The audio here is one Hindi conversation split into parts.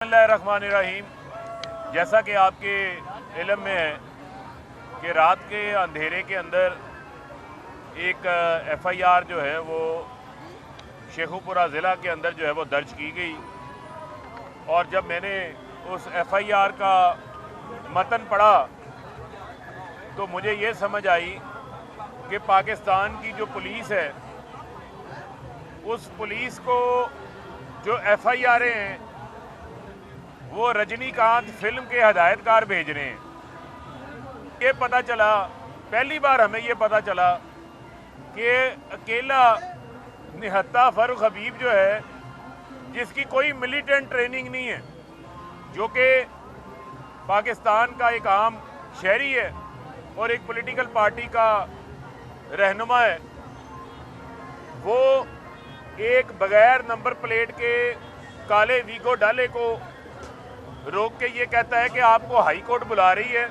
बिस्मिल्लाहिर्रहमानिर्रहीम। जैसा कि आपके इल्म में है कि रात के अंधेरे के अंदर एक एफआईआर जो है वो शेखुपुरा ज़िला के अंदर जो है वो दर्ज की गई, और जब मैंने उस एफआईआर का मतन पढ़ा तो मुझे ये समझ आई कि पाकिस्तान की जो पुलिस है उस पुलिस को जो एफआईआरें हैं वो रजनीकांत फिल्म के हदायतकार भेज रहे हैं। ये पता चला, पहली बार हमें ये पता चला कि अकेला निहत्ता फारूक हबीब जो है, जिसकी कोई मिलिटेंट ट्रेनिंग नहीं है, जो कि पाकिस्तान का एक आम शहरी है और एक पॉलिटिकल पार्टी का रहनुमा है, वो एक बगैर नंबर प्लेट के काले वीगो डाले को रोक के ये कहता है कि आपको हाई कोर्ट बुला रही है,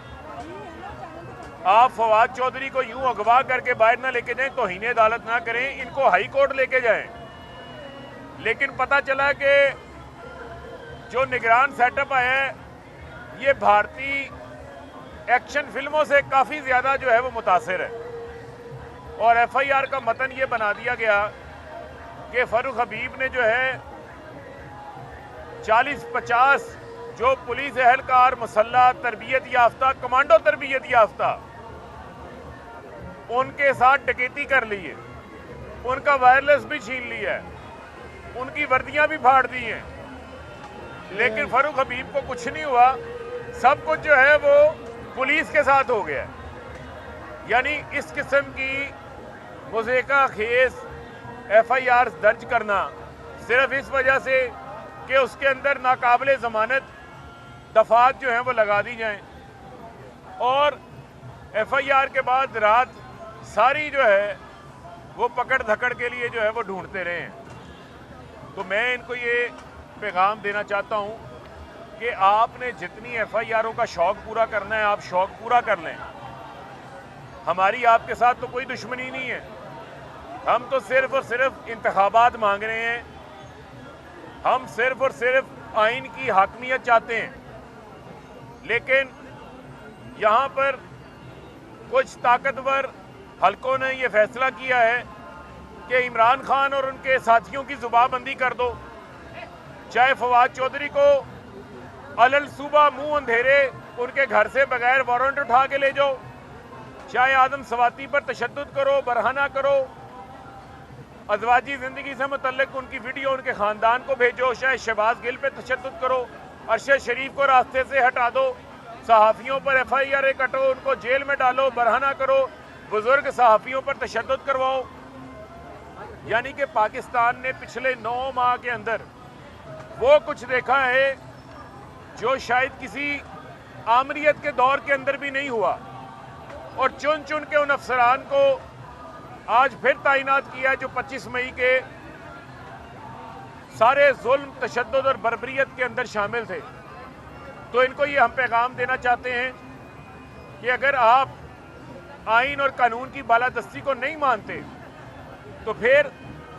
आप फवाद चौधरी को यूं अगवा करके बाहर ना लेके जाएं, तौहीन अदालत ना करें, इनको हाई कोर्ट लेके जाएं। लेकिन पता चला कि जो निगरान सेटअप है ये भारतीय एक्शन फिल्मों से काफ़ी ज़्यादा जो है वो मुतासिर है, और एफआईआर का मतन ये बना दिया गया कि फारूक हबीब ने जो है 40-50 जो पुलिस एहलकार, मुसल्ला, तरबियत याफ्ता, कमांडो तरबियत याफ्ता, उनके साथ डकैती कर ली है, उनका वायरलेस भी छीन लिया है, उनकी वर्दियां भी फाड़ दी हैं, लेकिन फारूक हबीब को कुछ नहीं हुआ। सब कुछ जो है वो पुलिस के साथ हो गया। यानी इस किस्म की मुज़ीका खेज एफआईआर दर्ज करना सिर्फ इस वजह से कि उसके अंदर नाकाबिले ज़मानत दफात जो हैं वो लगा दी जाएं, और एफआईआर के बाद रात सारी जो है वो पकड़ धकड़ के लिए जो है वो ढूंढते रहे हैं। तो मैं इनको ये पैगाम देना चाहता हूँ कि आपने जितनी एफआईआरों का शौक़ पूरा करना है आप शौक़ पूरा कर लें। हमारी आपके साथ तो कोई दुश्मनी नहीं है, हम तो सिर्फ और सिर्फ इंतखाबात मांग रहे हैं, हम सिर्फ और सिर्फ आइन की हाकमियत चाहते हैं। लेकिन यहाँ पर कुछ ताकतवर हलकों ने यह फैसला किया है कि इमरान खान और उनके साथियों की जुबाबंदी कर दो, चाहे फवाद चौधरी को अलल सूबा मुंह अंधेरे उनके घर से बगैर वारंट उठा के ले जाओ, चाहे आदम सवाती पर तशद्दुद करो, बरहना करो, अज़वाजी ज़िंदगी से मुतल्लिक उनकी वीडियो उनके ख़ानदान को भेजो, चाहे शहबाज गिल पे तशद्दुद करो, अरशद शरीफ को रास्ते से हटा दो, सहाफ़ियों पर एफआईआर कटो, उनको जेल में डालो, बरहना करो, बुजुर्ग सहाफ़ियों पर तशद्दुद करवाओ। यानी कि पाकिस्तान ने पिछले 9 माह के अंदर वो कुछ देखा है जो शायद किसी आमरीत के दौर के अंदर भी नहीं हुआ, और चुन चुन के उन अफसरान को आज फिर तैनात किया जो 25 मई के सारे जुल्म, तशद्दुद और बर्बरियत के अंदर शामिल थे। तो इनको ये हम पैगाम देना चाहते हैं कि अगर आप आइन और कानून की बालादस्ती को नहीं मानते तो फिर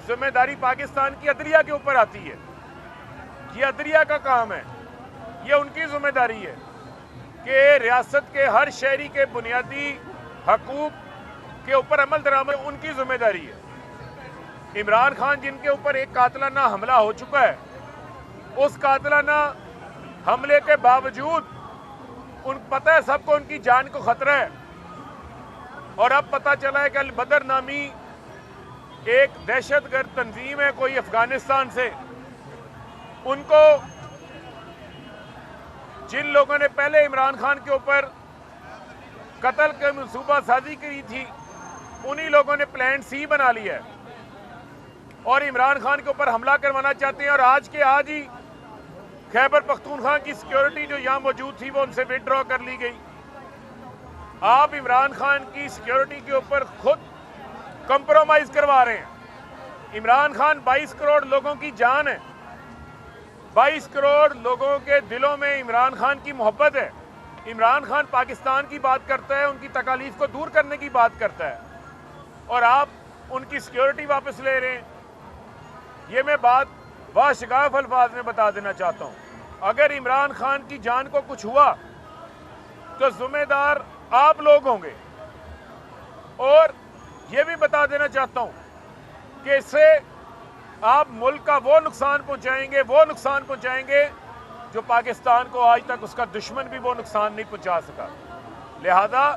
जिम्मेदारी पाकिस्तान की अदलिया के ऊपर आती है। ये अदलिया का काम है, ये उनकी जिम्मेदारी है कि रियासत के हर शहरी के बुनियादी हकूक के ऊपर अमल दरामद, उनकी जिम्मेदारी है। इमरान खान जिनके ऊपर एक कातलाना हमला हो चुका है, उस कातलाना हमले के बावजूद पता है सबको उनकी जान को खतरा है, और अब पता चला है कि अल बदर नामी एक दहशतगर्द तंजीम है कोई अफगानिस्तान से, उनको जिन लोगों ने पहले इमरान खान के ऊपर कत्ल की मंसूबा साजी की थी, उन्हीं लोगों ने प्लान सी बना लिया है और इमरान खान के ऊपर हमला करवाना चाहते हैं। और आज के आज ही खैबर पख्तूनख्वा की सिक्योरिटी जो यहाँ मौजूद थी वो उनसे विड्रॉ कर ली गई। आप इमरान खान की सिक्योरिटी के ऊपर खुद कंप्रोमाइज करवा रहे हैं। इमरान खान 22 करोड़ लोगों की जान है, 22 करोड़ लोगों के दिलों में इमरान खान की मोहब्बत है। इमरान खान पाकिस्तान की बात करता है, उनकी तकालीफ को दूर करने की बात करता है, और आप उनकी सिक्योरिटी वापस ले रहे हैं। ये मैं बात वाशगाफ अल्फाज में बता देना चाहता हूँ। अगर इमरान खान की जान को कुछ हुआ तो जिम्मेदार आप लोग होंगे। और ये भी बता देना चाहता हूं कि इससे आप मुल्क का वो नुकसान पहुंचाएंगे जो पाकिस्तान को आज तक उसका दुश्मन भी वो नुकसान नहीं पहुंचा सका। लिहाजा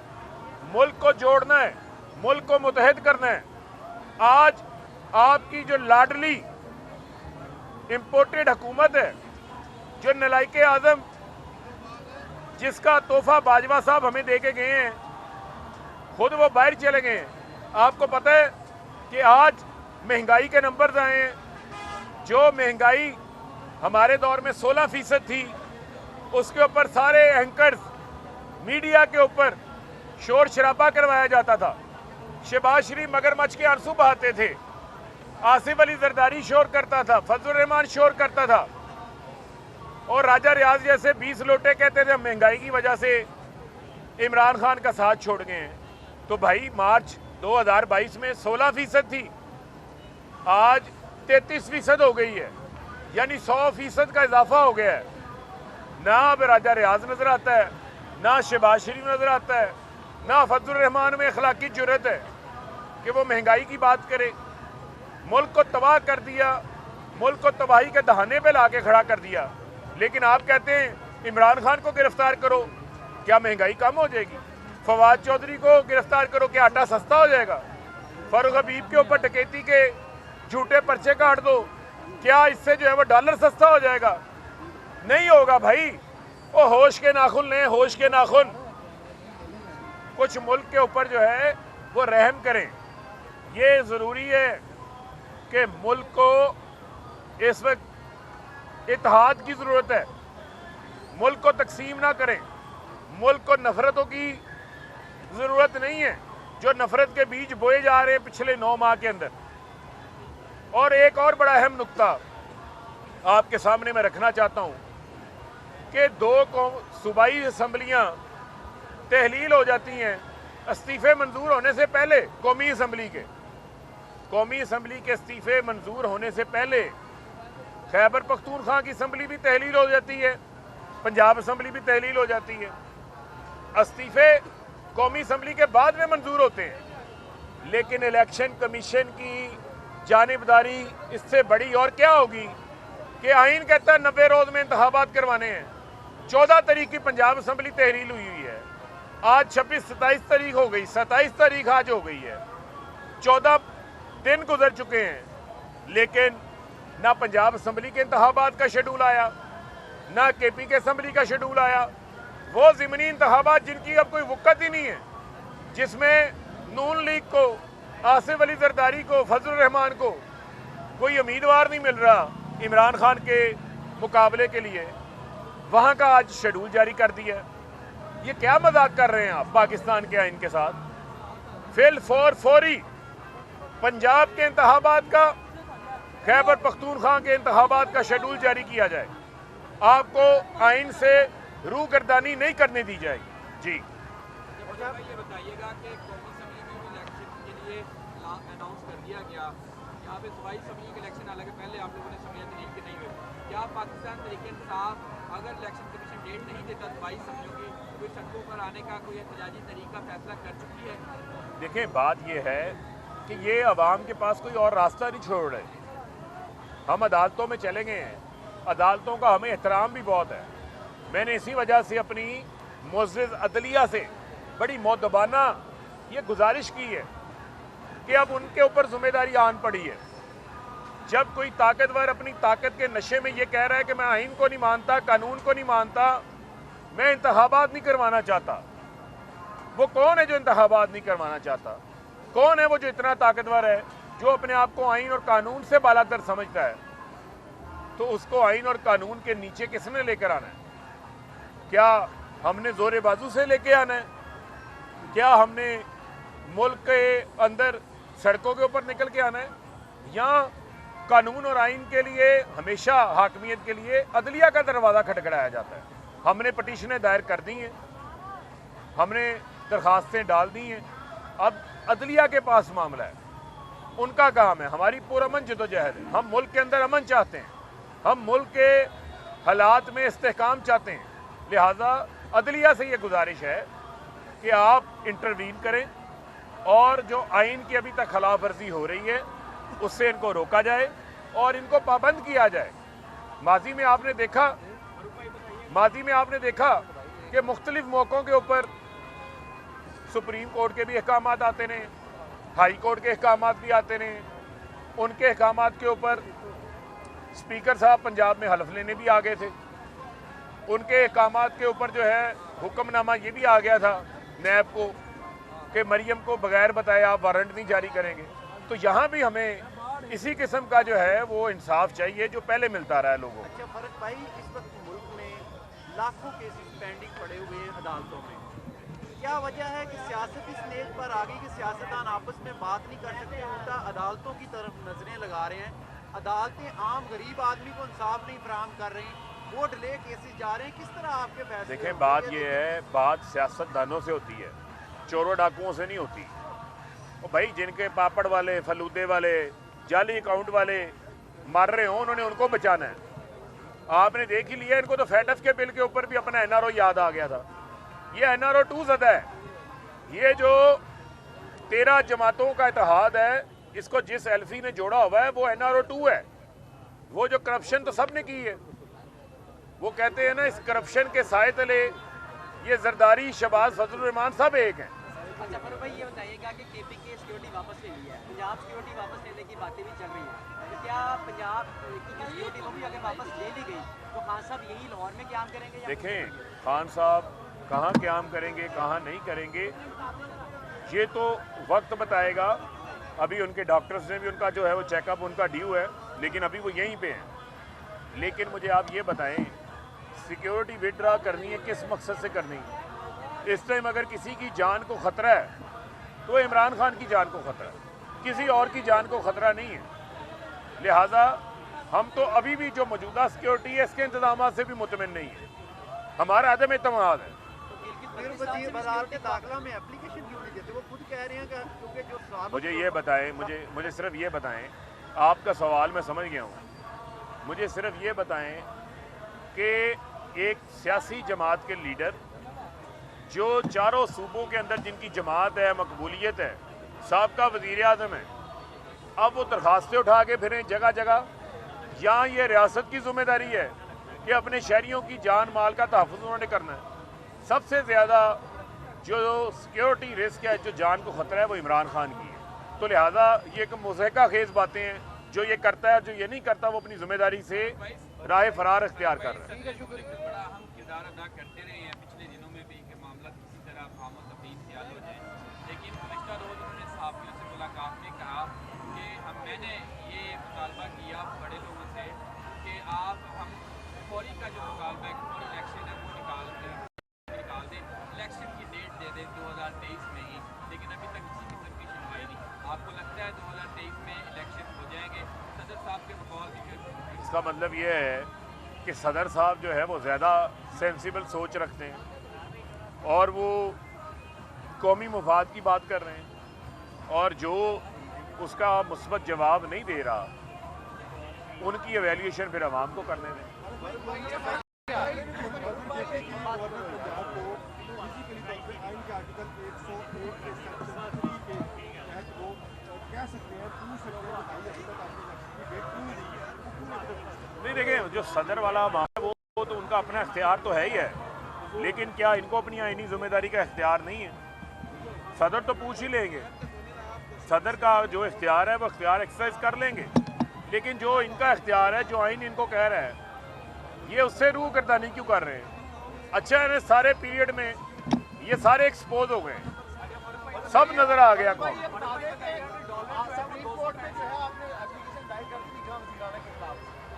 मुल्क को जोड़ना है, मुल्क को मुत्तहद करना है। आज आपकी जो लाडली इंपोर्टेड हुकूमत है, जो नलाइके आजम, जिसका तोहफा बाजवा साहब हमें दे के गए हैं, खुद वो बाहर चले गए हैं। आपको पता है कि आज महंगाई के नंबर्स आए हैं। जो महंगाई हमारे दौर में 16% थी, उसके ऊपर सारे एंकर्स मीडिया के ऊपर शोर शराबा करवाया जाता था। शहबाज शरीफ मगरमच्छ के आंसू बहाते थे, आसिफ अली जरदारी शोर करता था, फजलुर रहमान शोर करता था, और राजा रियाज जैसे 20 लोटे कहते थे हम महंगाई की वजह से इमरान खान का साथ छोड़ गए हैं। तो भाई मार्च 2022 में 16% थी, आज 33% हो गई है, यानी 100% का इजाफा हो गया है। ना अब राजा रियाज नजर आता है, ना शहबाज शरीफ नजर आता है, ना फजलुर रहमान में अखलाकी जुर्रत है कि वो महंगाई की बात करे। मुल्क को तबाह कर दिया, मुल्क को तबाही के दहाने पे ला के खड़ा कर दिया। लेकिन आप कहते हैं इमरान खान को गिरफ्तार करो, क्या महंगाई कम हो जाएगी? फवाद चौधरी को गिरफ्तार करो, क्या आटा सस्ता हो जाएगा? फारूक हबीब के ऊपर डकैती के झूठे पर्चे काट दो, क्या इससे जो है वो डॉलर सस्ता हो जाएगा? नहीं होगा भाई। वो होश के नाखून लें, होश के नाखून। कुछ मुल्क के ऊपर जो है वो रहम करें। ये ज़रूरी है कि मुल्क को इस वक्त इत्तेहाद की ज़रूरत है। मुल्क को तकसीम ना करें, मुल्क को नफरतों की ज़रूरत नहीं है जो नफरत के बीज बोए जा रहे हैं पिछले 9 माह के अंदर। और एक और बड़ा अहम नुक्ता आपके सामने मैं रखना चाहता हूं कि 2 सूबाई असम्बलियां तहलील हो जाती हैं इस्तीफे मंजूर होने से पहले। कौमी असम्बली के इस्तीफे मंजूर होने से पहले खैबर पख्तूनख्वा की असम्बली भी तहलील हो जाती है, पंजाब असम्बली भी तहलील हो जाती है। इस्तीफे कौमी असम्बली के बाद में मंजूर होते हैं। लेकिन इलेक्शन कमीशन की जानिबदारी इससे बड़ी और क्या होगी कि आइन कहता है 90 रोज में इंतखाबात करवाने हैं। 14 तारीख की पंजाब असम्बली तहरील हुई है, आज 26-27 तारीख हो गई, 27 तारीख आज हो गई है, 14 दिन गुजर चुके हैं। लेकिन ना पंजाब असम्बली के इंतखाबात का शेड्यूल आया, ना KP के असम्बली का शेड्यूल आया। वो ज़िमनी इंतखाबात जिनकी अब कोई वक़्त ही नहीं है, जिसमें नून लीग को, आसिफ अली जरदारी को, फजलुर रहमान को कोई उम्मीदवार नहीं मिल रहा इमरान खान के मुकाबले के लिए, वहाँ का आज शेड्यूल जारी कर दिया। ये क्या मजाक कर रहे हैं आप पाकिस्तान के आइन के साथ? फौरी पंजाब के इंतखाबात का, खैबर पख्तूनख्वा के इंतखाबात का शेड्यूल जारी किया जाए। आपको आइन से रूगर्दानी नहीं करने दी जाएगी। जी ये बताइएगा कि कौमी असम्बली में इलेक्शन के लिए अनाउंस कर दिया गया, यहाँ पे सूबाई असम्बली के इलेक्शन हालांकि पहले आप लोगों ने समझा नहीं हुई, क्या पाकिस्तान तरीके इंसाफ अगर इलेक्शन कमीशन डेट नहीं देता सूबाई असम्बलियों की, कोई सड़कों पर आने का कोई एहतजाजी तरीका फैसला कर चुकी है? देखिए, बात यह है कि ये अवाम के पास कोई और रास्ता नहीं छोड़ रहे। हम अदालतों में चले गए हैं, अदालतों का हमें एहतराम भी बहुत है। मैंने इसी वजह से अपनी मुअज़्ज़िज़ अदलिया से बड़ी मौदबाना ये गुजारिश की है कि अब उनके ऊपर जिम्मेदारी आन पड़ी है। जब कोई ताकतवर अपनी ताकत के नशे में ये कह रहा है कि मैं आइन को नहीं मानता, कानून को नहीं मानता, मैं इंतखाबात नहीं करवाना चाहता, वो कौन है जो इंतखाबात नहीं करवाना चाहता? कौन है वो जो इतना ताकतवर है, जो अपने आप को आइन और कानून से बालातर समझता है? तो उसको आइन और कानून के नीचे किसने लेकर आना है? क्या हमने जोरे बाजू से लेके आना है? क्या हमने मुल्क के अंदर सड़कों के ऊपर निकल के आना है? या कानून और आइन के लिए हमेशा हाकमियत के लिए अदलिया का दरवाज़ा खटखटाया जाता है? हमने पटिशनें दायर कर दी हैं, हमने दरखास्तें डाल दी हैं, अब अदलिया के पास मामला है, उनका काम है। हमारी पुरअमन जदोजहद है, हम मुल्क के अंदर अमन चाहते हैं, हम मुल्क के हालात में इस्तेहकाम चाहते हैं। लिहाजा अदलिया से ये गुजारिश है कि आप इंटरवीन करें और जो आइन की अभी तक खिलाफ वर्जी हो रही है उससे इनको रोका जाए और इनको पाबंद किया जाए। माजी में आपने देखा कि मुख्तलिफ मौक़ों के ऊपर सुप्रीम कोर्ट के भी अहकाम आते ने, हाई कोर्ट के अहकाम भी आते ने, उनके अहकाम के ऊपर स्पीकर साहब पंजाब में हलफ लेने भी आ गए थे, उनके अहकाम के ऊपर जो है हुक्मनामा ये भी आ गया था नैब को कि मरियम को बगैर बताए आप वारंट नहीं जारी करेंगे। तो यहाँ भी हमें इसी किस्म का जो है वो इंसाफ चाहिए जो पहले मिलता रहा है लोगों को। अच्छा फर्क भाई, इस वक्त मुल्क में लाखों केसेस पेंडिंग पड़े हुए हैं अदालतों में, क्या वजह है कि सियासत इस स्टेज पर आ गई कि सियासतदान आपस में बात नहीं कर सकते, उल्टा अदालतों की तरफ नजरें लगा रहे हैं, अदालतें आम गरीब आदमी को इंसाफ नहीं फराहम कर रही, वो डिले केसेस जा रहे हैं, किस तरह आपके फैसले? देखें, बात ये है, बात सियासतदानों से होती है, चोरों डाकुओं से नहीं होती। और भाई जिनके पापड़ वाले, फलूदे वाले, जाली अकाउंट वाले मर रहे हों, उन्होंने उनको बचाना है। आपने देख ही लिया, इनको तो फैटफ के बिल के ऊपर भी अपना NRO याद आ गया था। ये NRO 2 ज़दा है। ये जो 13 जमातों का इत्तेहाद है, इसको जिस एल्फी ने जोड़ा हुआ है वो NRO 2 है। वो जो करप्शन तो सब ने की है, वो कहते हैं ना, इस करप्शन के साए तले ये जरदारी, शहबाज, फजलुर रहमान सब एक हैं। अच्छा पर भाई ये बताइएगा कि KPK सिक्योरिटी वापस ले ली है, पंजाब सिक्योरिटी वापस लेने की बातें भी चल रही हैं, तो क्या पंजाब की जो सिक्योरिटी वो भी अगर वापस ले ली गई तो खान साहब यही लाहौर में क्याम करेंगे? देखें, खान साहब कहाँ क्याम करेंगे, कहाँ नहीं करेंगे, ये तो वक्त बताएगा। अभी उनके डॉक्टर्स ने भी उनका जो है वो चेकअप उनका ड्यू है, लेकिन अभी वो यहीं पे हैं। लेकिन मुझे आप ये बताएं, सिक्योरिटी विड्रा करनी है किस मकसद से करनी है? इस टाइम अगर किसी की जान को ख़तरा है तो इमरान खान की जान को ख़तरा है, किसी और की जान को ख़तरा नहीं है। लिहाजा हम तो अभी भी जो मौजूदा सिक्योरिटी है इसके इंतजाम से भी मुतमिन नहीं है, हमारा अदम एतमाद है। फिर वज़ीर बाज़ार के दाखिला में एप्लीकेशन क्यों नहीं देते? वो खुद कह रहे हैं कि क्योंकि जो सवाल मुझे ये बताएं, मुझे सिर्फ ये बताएं, आपका सवाल मैं समझ गया हूँ। मुझे सिर्फ ये बताएं कि एक सियासी जमात के लीडर जो चारों सूबों के अंदर जिनकी जमात है, मकबूलियत है, साबका वज़ीर आज़म है, अब वो दरखास्तें उठा के फिरें जगह जगह। यहाँ ये रियासत की जिम्मेदारी है कि अपने शहरियों की जान माल का तहफ़्फ़ुज़ उन्होंने करना है। सबसे ज़्यादा जो सिक्योरिटी रिस्क है, जो जान को ख़तरा है, वो इमरान खान की है। तो लिहाजा ये एक मुज़हका खेज़ बातें हैं, जो ये करता है और जो ये नहीं करता वो अपनी जिम्मेदारी से राह फरार इख्तियार कर रहा है। बड़ा अहम किरदार अदा करते रहे हैं पिछले दिनों में भी कि मामला किसी तरह खाम और तफरीक ख्याल हो जाए, लेकिन गुज़श्ता रोज़ उन्होंने सहाफ़ियों से मुलाकात में कहा कि मैंने ये मुतालबा किया बड़े लोगों से कि हम फौरी का जो मुतालबा है, फौरी इलेक्शन है वो निकाल दें, इलेक्शन की डेट दे दें 2023 में ही, लेकिन अभी तक किसी किस्म की सुनवाई नहीं। आपको लगता है 2023 में इलेक्शन हो जाएंगे? सदर साहब के बकौल इसका मतलब ये है कि सदर साहब जो है वो ज़्यादा सेंसिबल सोच रखते हैं और वो कौमी मुफाद की बात कर रहे हैं, और जो उसका मुस्बत जवाब नहीं दे रहा उनकी एवेल्यूएशन फिर अवाम को करने दें। नहीं, देखें, जो सदर वाला मामला वो तो उनका अपना इख्तियार तो है ही है, लेकिन क्या इनको अपनी आईनी जिम्मेदारी का इख्तियार नहीं है? सदर तो पूछ ही लेंगे, सदर का जो इख्तियार है वो इख्तियार एक्सरसाइज कर लेंगे, लेकिन जो इनका इख्तियार है, जो आइन इनको कह रहा है, ये उससे रूह गर्दानी क्यों कर रहे हैं? अच्छा है, सारे पीरियड में ये सारे एक्सपोज हो गए, सब नजर आ गया कौन।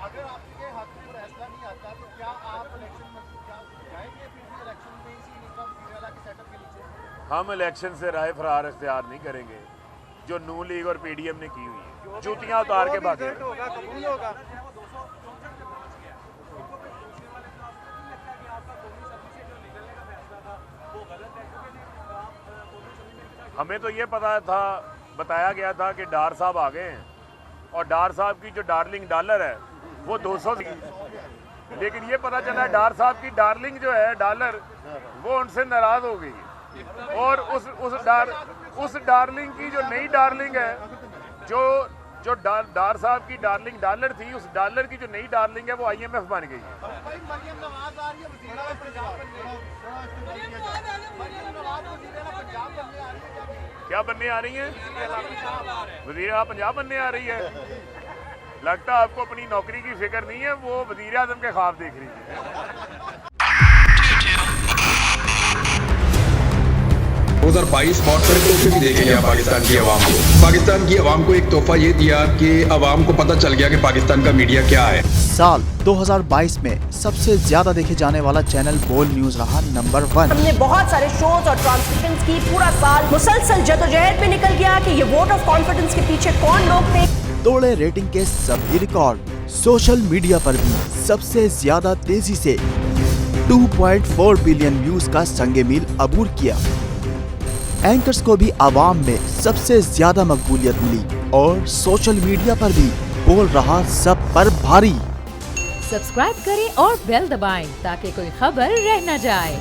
अगर आपके हाथ में फैसला नहीं आता तो क्या आप इलेक्शन में जाएंगे? फिर इलेक्शन में इसी निज़ाम वाला के सेटअप के नीचे हम इलेक्शन से राय फरार इख्तियार नहीं करेंगे, जो नून लीग और PDM ने की हुई है, जूतियां उतार के भागे। होगा, कबूल होगा। हमें तो ये पता था, बताया गया था कि डार साहब आ गए हैं, और डार साहब की जो डार्लिंग डॉलर है वो 200 लेकिन ये पता चला डार साहब की डार्लिंग जो है डॉलर, वो उनसे नाराज हो गई है। और उस डार्लिंग की जो नई डार्लिंग है, जो डार साहब की डार्लिंग डॉलर थी, उस डॉलर की जो नई डार्लिंग है वो IMF बन गई है। क्या बनने आ रही है? वज़ीर आज़म पंजाब बनने आ रही है। लगता है आपको अपनी नौकरी की फिक्र नहीं है, वो वज़ीर आज़म के ख्वाब देख रही है। 2022 बहुत सारे तोहफे भी देखे गया पाकिस्तान की आवाम को। पाकिस्तान की आवाम को एक तोहफा ये दिया कि आवाम को पता चल गया कि पाकिस्तान का मीडिया क्या है। साल 2022 में सबसे ज्यादा देखे जाने वाला चैनल बोल न्यूज रहा नंबर 1। हमने बहुत सारे शोज और ट्रांसमिशंस की, पूरा साल मुसलसल जदोजहद में निकल गया कि ये वोट ऑफ कॉन्फिडेंस के पीछे कौन लोग थे। तोड़े रेटिंग के सभी रिकॉर्ड। सोशल मीडिया पर भी सबसे ज्यादा तेजी से 2.4 बिलियन व्यूज का संगे मील अबूर किया। एंकर्स को भी आवाम में सबसे ज्यादा मकबूलियत मिली और सोशल मीडिया पर भी बोल रहा सब पर भारी। सब्सक्राइब करें और बेल दबाएं ताकि कोई खबर रह न जाए।